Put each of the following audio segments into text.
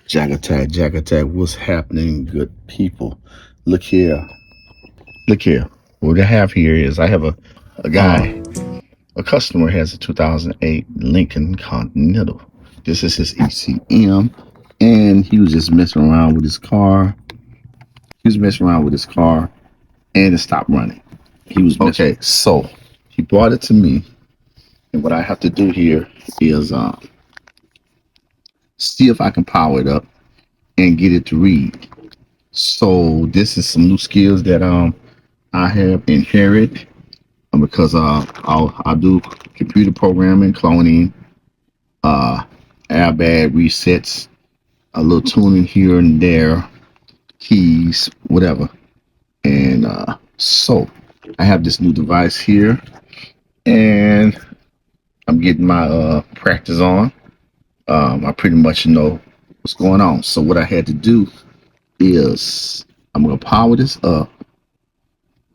Jack attack, what's happening, good people? Look here, look here. What I have here is I have a guy, a customer has a 2008 Lincoln Continental. This is his ECM, and he was just messing around with his car. He was messing around with his car, and it stopped running. He was okay. So he brought it to me, and what I have to do here is see if I can power it up and get it to read. So this is some new skills that I have inherited because I do computer programming, cloning, uh airbag resets, a little tuning here and there, keys, whatever. And so I have this new device here, and I'm getting my practice on. I pretty much know what's going on. So what I had to do is I'm gonna power this up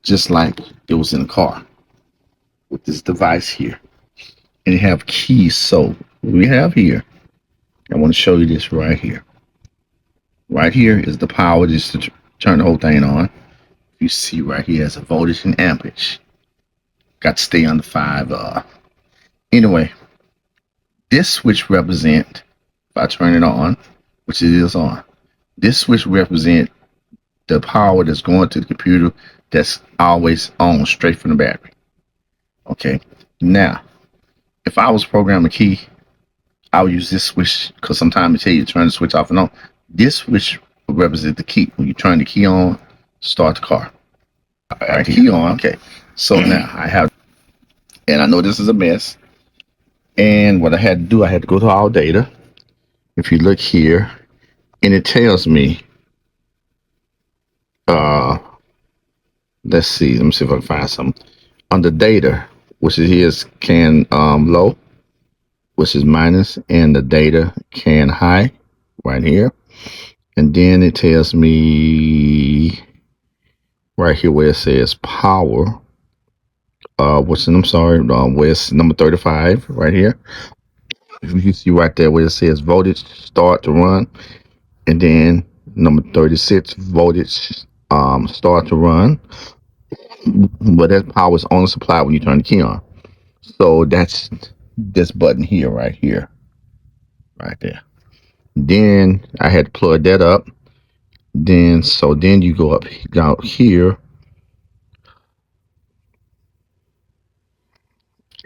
just like it was in a car with this device here, and it have keys. So what we have here, I want to show you this right here. Right here is the power just to turn the whole thing on. You see right here has a voltage and amperage. Got to stay under 5. Anyway, this switch represent, if I turn it on, which it is on, this switch represent the power that's going to the computer that's always on straight from the battery. Okay. Now, if I was programming a key, I would use this switch because sometimes it tell you to turn the switch off and on. This switch will represent the key. When you turn the key on, start the car. I got the key on. Okay. So now I have, and I know this is a mess. And what I had to do, I had to go to our data. If you look here, and it tells me, let's see, let me see if I can find something. Under data, which is here's can low, which is minus, and the data can high right here. And then it tells me right here where it says power, what's in, I'm sorry, where it's number 35 right here. You can see right there where it says voltage start to run, and then number 36 voltage start to run. But that power is only supplied when you turn the key on. So that's this button here, right here, right there. Then I had to plug that up. Then you go up out here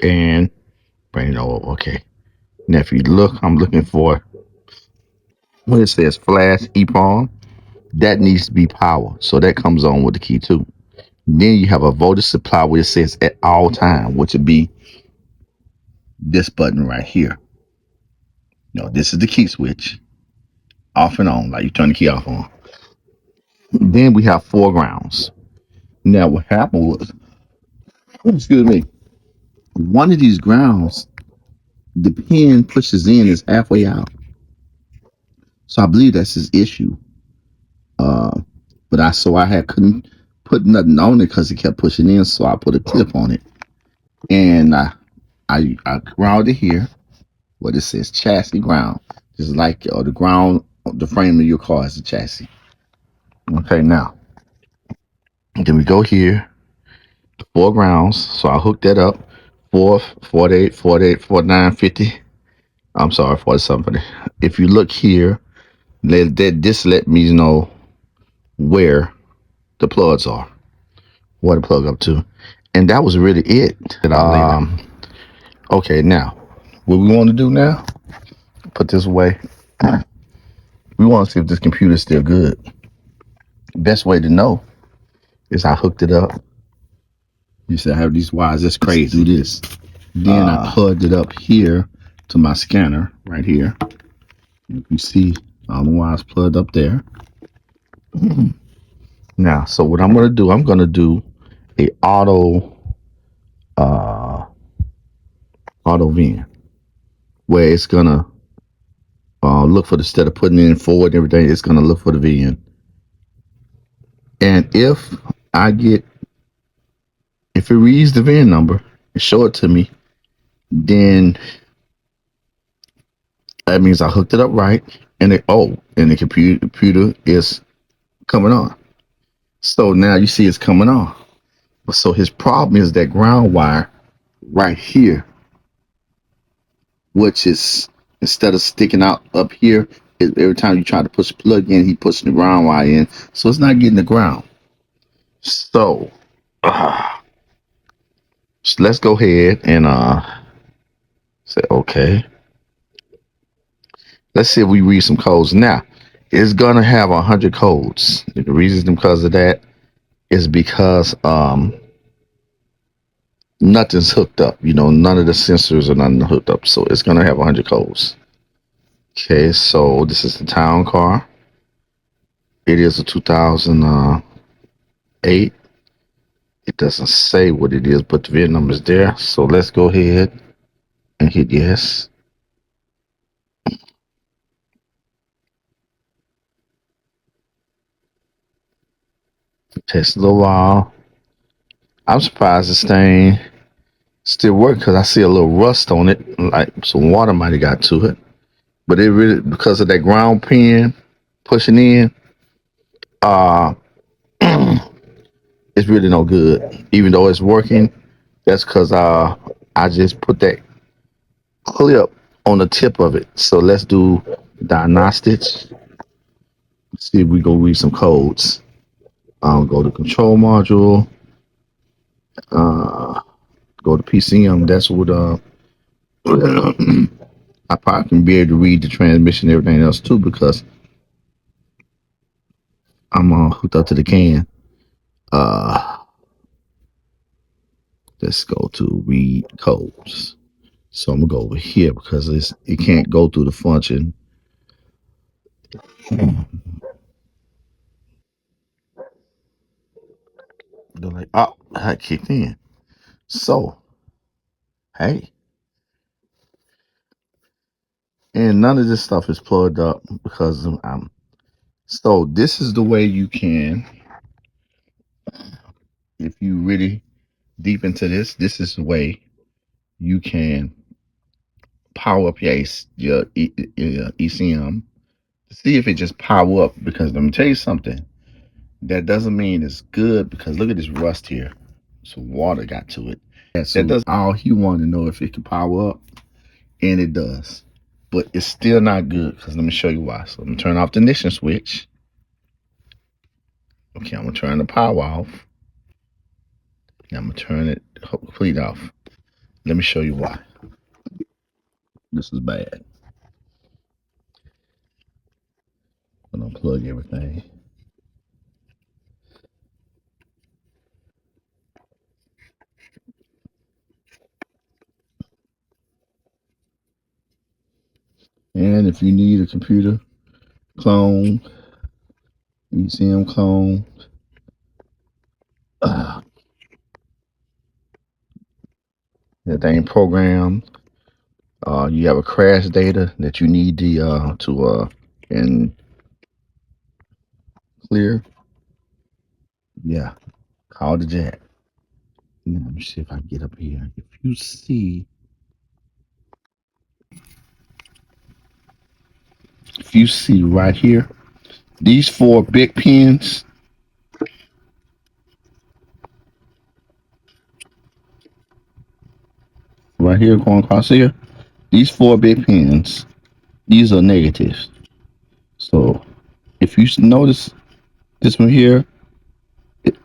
and bring it over. Okay. Now if you look, I'm looking for when it says flash EEPROM, that needs to be power. So that comes on with the key too. Then you have a voltage supply where it says at all time, which would be this button right here. No, this is the key switch, off and on, like you turn the key off on. Then we have 4 grounds. Now what happened was, excuse me, one of these grounds, the pin pushes in is halfway out. So I believe that's his issue. But I couldn't put nothing on it because it kept pushing in. So I put a clip on it, and I grounded it here, what it says chassis ground, just like the ground, the frame of your car is a chassis. Okay, now then we go here, 4 grounds. So I hooked that up, 4, 48, 48, 49, 50. I'm sorry, 47. If you look here, this let me know where the plugs are, where to plug up to, and that was really it. Okay, now what we want to do now, put this away. We want to see if this computer is still good. Best way to know is I hooked it up. You see, I have these wires. That's crazy. Do this. Then I plugged it up here to my scanner right here. You can see all the wires plugged up there. Now, so what I'm going to do a auto VIN, where it's going to look for the, instead of putting it in forward and everything, it's going to look for the VIN. And if it reads the VIN number and show it to me, then that means I hooked it up right, and the computer is coming on. So now you see it's coming on. So his problem is that ground wire right here, which is instead of sticking out up here, every time you try to push the plug in, he pushing the ground wire in, so it's not getting the ground. So, uh, so let's go ahead and say okay. Let's see if we read some codes now. It's gonna have 100 codes. The reason because of that is because nothing's hooked up. You know, none of the sensors are nothing hooked up, so it's gonna have 100 codes. Okay, so this is the town car. It is a 2008. It doesn't say what it is, but the VIN number is there. So let's go ahead and hit yes. It takes a little while. I'm surprised this thing still works because I see a little rust on it, like some water might have got to it. But it really, because of that ground pin pushing in, uh, it's really no good. Even though it's working, that's because I just put that clip on the tip of it. So let's do diagnostics. See if we go read some codes. Go to control module. Uh, go to PCM. That's what I probably can be able to read the transmission and everything else too because I'm hooked up to the can. Uh, let's go to read codes. So I'm gonna go over here because it can't go through the function. They're like, oh, I kicked in. So hey, and none of this stuff is plugged up because I'm. So this is the way you can, if you really deep into this, this is the way you can power up your ECM to see if it just power up. Because let me tell you something, that doesn't mean it's good because look at this rust here. Some water got to it. Yeah, so that does all he wanted to know if it can power up, and it does. But it's still not good because let me show you why. So I'm gonna turn off the ignition switch. Okay, I'm gonna turn the power off. And I'm gonna turn it complete off. Let me show you why. This is bad. I'm gonna unplug everything. And if you need a computer clone, ECM clone, uh, that thing programmed, you have a crash data that you need to and clear, yeah, call the jack. Now, let me see if I can get up here. If you see right here, these four big pins right here going across here, these four big pins, these are negatives. So if you notice this one here, it,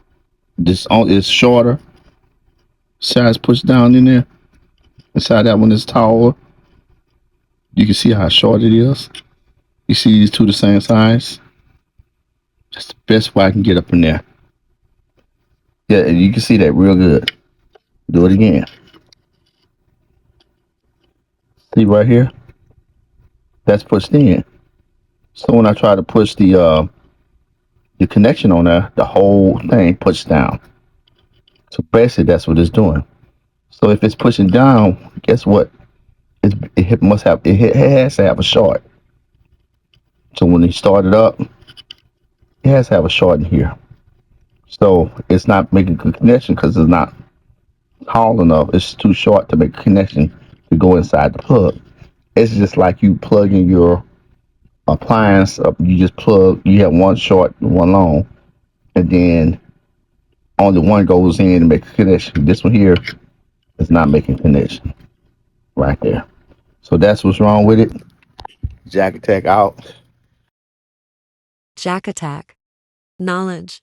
this is shorter. Size pushed down in there. Inside that one is taller. You can see how short it is. You see these two the same size. That's the best way I can get up in there. Yeah, you can see that real good. Do it again. See right here? That's pushed in. So when I try to push the connection on there, the whole thing pushed down. So basically that's what it's doing. So if it's pushing down, guess what? It has to have a short. So when you start it up, it has to have a short in here. So it's not making a good connection because it's not tall enough. It's too short to make a connection to go inside the plug. It's just like you plugging your appliance, you just plug. You have one short, one long, and then only one goes in and makes a connection. This one here is not making connection right there. So that's what's wrong with it. Jack attack out. Jack attack. Knowledge.